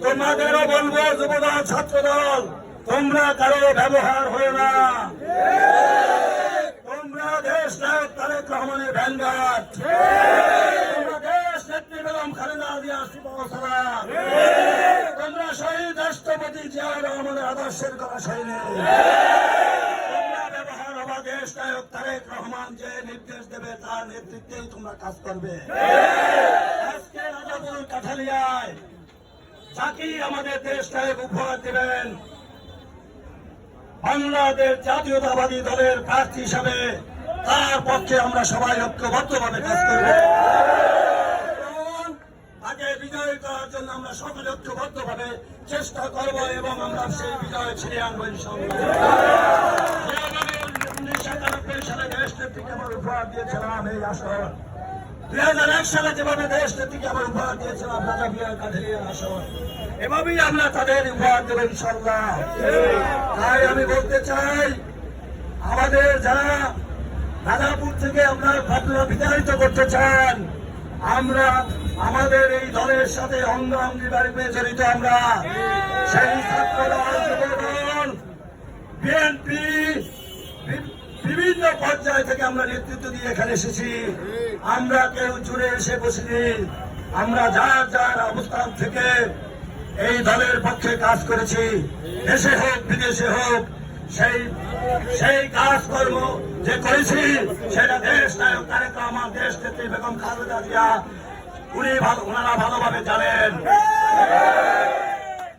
তোমাদেরও বলবো যুবদল ছাত্রদল, তোমরা কারো ব্যবহার হয়ে না। তোমরা দেশ নায়ক তারেক রহমানের ভ্যানগার্ড, তোমরা দেশ নেত্রী বেগম খালেদা জিয়ার সুপারস্টার, তোমরা শহীদ রাষ্ট্রপতি জিয়াউর রহমানের আদর্শের কথা সৈনিক। তোমরা ব্যবহার হবা দেশ নায়ক তারেক রহমান যে নির্দেশ দেবে তার নেতৃত্বেই তোমরা কাজ করবে। আজকে রাজাপুর কাঠালিয়ায় যাকে আমাদের দেশ নায়ক উপহার দেবেন, বাংলাদেশ জাতীয়তাবাদী দলের প্রার্থী হিসাবে তার পক্ষে আমরা সবাই ঐক্যবদ্ধভাবে কাজ করব। তাকে বিজয় করার জন্য আমরা সকলে ঐক্যবদ্ধভাবে চেষ্টা করব এবং আমরা সেই বিজয় ছিনিয়ে আনবো ইনশাআল্লাহ। 1997 সালে দেশ নেত্রীকে আমার উপহার দিয়েছিলাম এই আসন, 2001 সালে যেভাবে দেশ নেত্রীকে আমার উপহার দিয়েছিলাম রাজাপুর কাঠালিয়ার আসন, এভাবেই আমরা তাদের উপহার দেব ইনশাআল্লাহ। তাই আমি বলতে চাই, আমাদের যারা রাজাপুর থেকে আপনার ঘটনা বিতাড়িত করতে চান, আমরা আমাদের এই দলের সাথে অঙ্গাঙ্গিভাবে জড়িত। আমরা সেই ছাত্রদল, যুবদল, বিএনপি বিভিন্ন পর্যায় থেকে আমরা নেতৃত্ব দিয়ে এখানে এসেছি। আমরা কেউ জুড়ে এসে বসিনি। আমরা যার যার অবস্থান থেকে এই দলের পক্ষে কাজ করেছি, দেশে হোক বিদেশে হোক, সেই কাজকর্ম যে করেছি সেটা দেশ নায়ক তারেক রহমান, দেশ নেত্রী বেগম খালেদা জিয়া ওনারা ভালোভাবে জানেন।